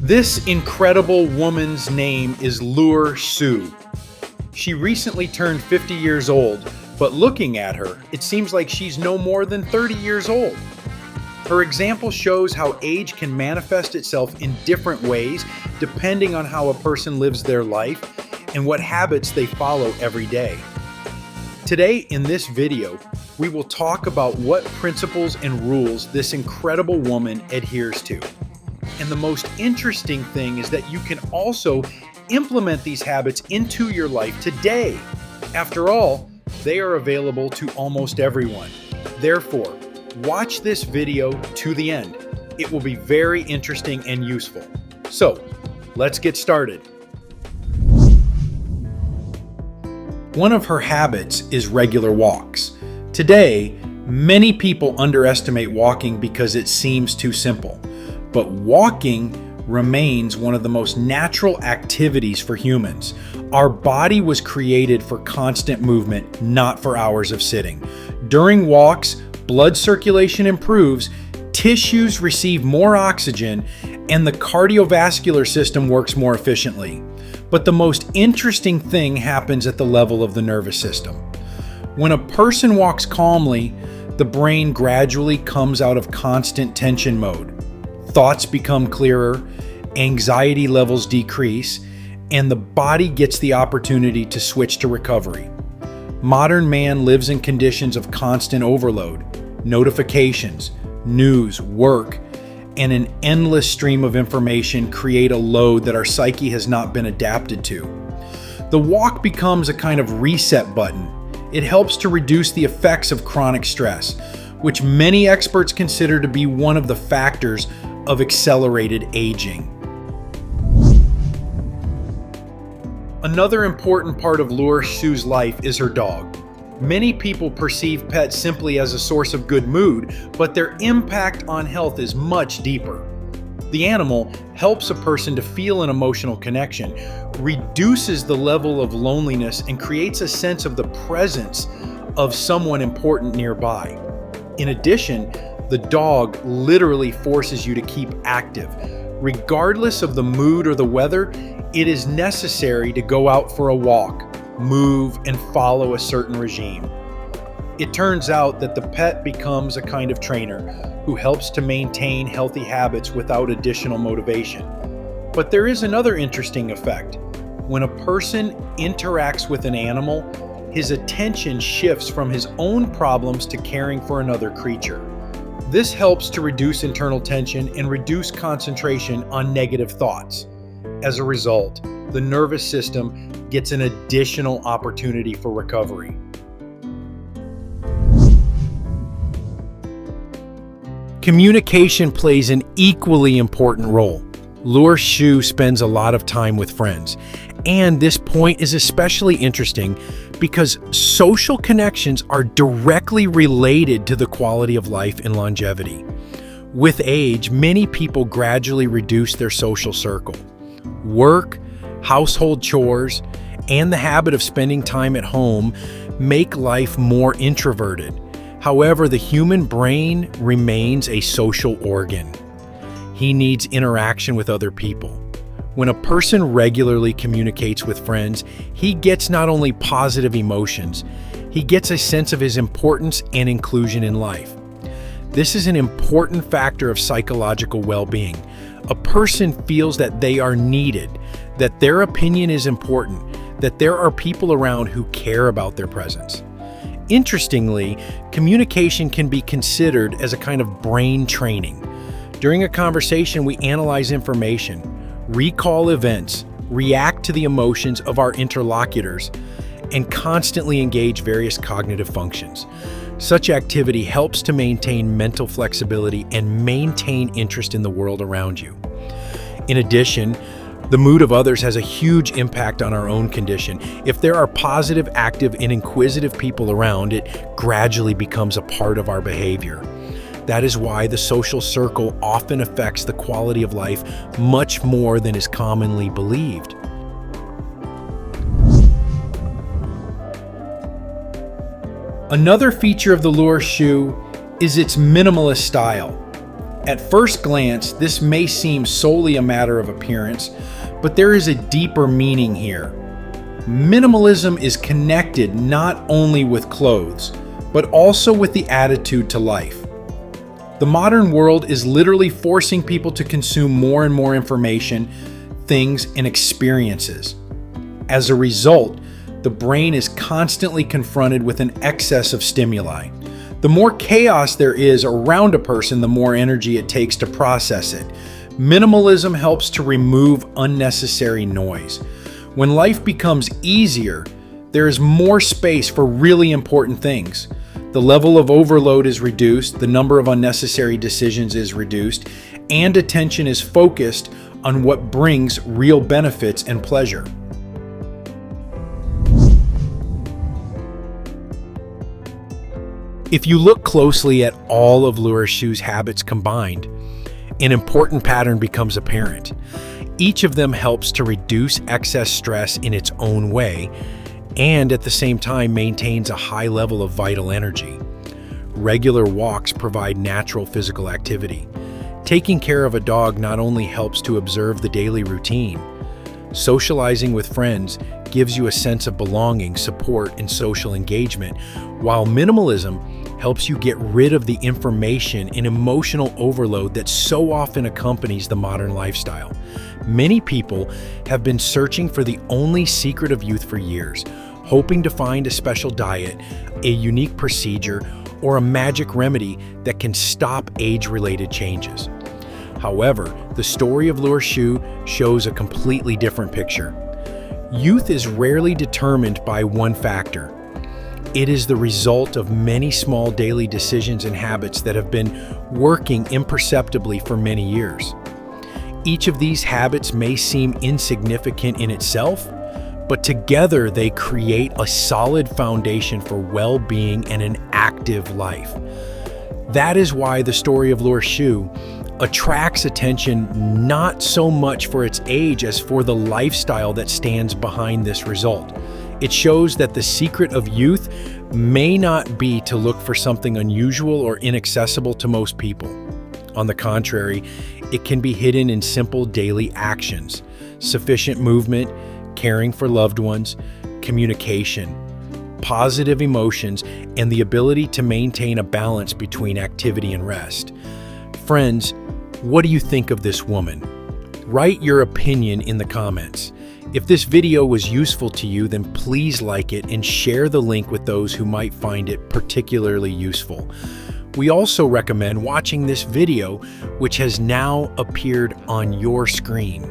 This incredible woman's name is Lure Hsu. She recently turned 50 years old, but looking at her, it seems like she's no more than 30 years old. Her example shows how age can manifest itself in different ways depending on how a person lives their life and what habits they follow every day. Today in this video, we will talk about what principles and rules this incredible woman adheres to. And the most interesting thing is that you can also implement these habits into your life today. After all, they are available to almost everyone. Therefore, watch this video to the end. It will be very interesting and useful. So, let's get started. One of her habits is regular walks. Today, many people underestimate walking because it seems too simple. But walking remains one of the most natural activities for humans. Our body was created for constant movement, not for hours of sitting. During walks, blood circulation improves, tissues receive more oxygen, and the cardiovascular system works more efficiently. But the most interesting thing happens at the level of the nervous system. When a person walks calmly, the brain gradually comes out of constant tension mode. Thoughts become clearer, anxiety levels decrease, and the body gets the opportunity to switch to recovery. Modern man lives in conditions of constant overload, notifications, news, work, and an endless stream of information create a load that our psyche has not been adapted to. The walk becomes a kind of reset button. It helps to reduce the effects of chronic stress, which many experts consider to be one of the factors of accelerated aging. Another important part of Lure Hsu's life is her dog. Many people perceive pets simply as a source of good mood, but their impact on health is much deeper. The animal helps a person to feel an emotional connection, reduces the level of loneliness, and creates a sense of the presence of someone important nearby. In addition, the dog literally forces you to keep active. Regardless of the mood or the weather, it is necessary to go out for a walk, move, and follow a certain regime. It turns out that the pet becomes a kind of trainer who helps to maintain healthy habits without additional motivation. But there is another interesting effect. When a person interacts with an animal, his attention shifts from his own problems to caring for another creature. This helps to reduce internal tension and reduce concentration on negative thoughts. As a result, the nervous system gets an additional opportunity for recovery. Communication plays an equally important role. Lure Hsu spends a lot of time with friends, and this point is especially interesting because social connections are directly related to the quality of life and longevity. With age, many people gradually reduce their social circle. Work, household chores, and the habit of spending time at home make life more introverted. However, the human brain remains a social organ. He needs interaction with other people. When a person regularly communicates with friends, he gets not only positive emotions, he gets a sense of his importance and inclusion in life. This is an important factor of psychological well-being. A person feels that they are needed, that their opinion is important, that there are people around who care about their presence. Interestingly, communication can be considered as a kind of brain training. During a conversation, we analyze information, recall events, react to the emotions of our interlocutors, and constantly engage various cognitive functions. Such activity helps to maintain mental flexibility and maintain interest in the world around you. In addition, the mood of others has a huge impact on our own condition. If there are positive, active, and inquisitive people around, it gradually becomes a part of our behavior. That is why the social circle often affects the quality of life much more than is commonly believed. Another feature of the Lure Hsu is its minimalist style. At first glance, this may seem solely a matter of appearance, but there is a deeper meaning here. Minimalism is connected not only with clothes, but also with the attitude to life. The modern world is literally forcing people to consume more and more information, things, and experiences. As a result, the brain is constantly confronted with an excess of stimuli. The more chaos there is around a person, the more energy it takes to process it. Minimalism helps to remove unnecessary noise. When life becomes easier, there is more space for really important things. The level of overload is reduced, the number of unnecessary decisions is reduced, and attention is focused on what brings real benefits and pleasure. If you look closely at all of Lure Hsu's habits combined, an important pattern becomes apparent. Each of them helps to reduce excess stress in its own way, and at the same time maintains a high level of vital energy. Regular walks provide natural physical activity. Taking care of a dog not only helps to observe the daily routine, socializing with friends gives you a sense of belonging, support, and social engagement, while minimalism helps you get rid of the information and emotional overload that so often accompanies the modern lifestyle. Many people have been searching for the only secret of youth for years, hoping to find a special diet, a unique procedure, or a magic remedy that can stop age-related changes. However, the story of Lure Hsu shows a completely different picture. Youth is rarely determined by one factor. It is the result of many small daily decisions and habits that have been working imperceptibly for many years. Each of these habits may seem insignificant in itself, but together they create a solid foundation for well-being and an active life. That is why the story of Lure Hsu attracts attention not so much for its age as for the lifestyle that stands behind this result. It shows that the secret of youth may not be to look for something unusual or inaccessible to most people. On the contrary, it can be hidden in simple daily actions, sufficient movement, caring for loved ones, communication, positive emotions, and the ability to maintain a balance between activity and rest. Friends, what do you think of this woman? Write your opinion in the comments. If this video was useful to you, then please like it and share the link with those who might find it particularly useful. We also recommend watching this video, which has now appeared on your screen.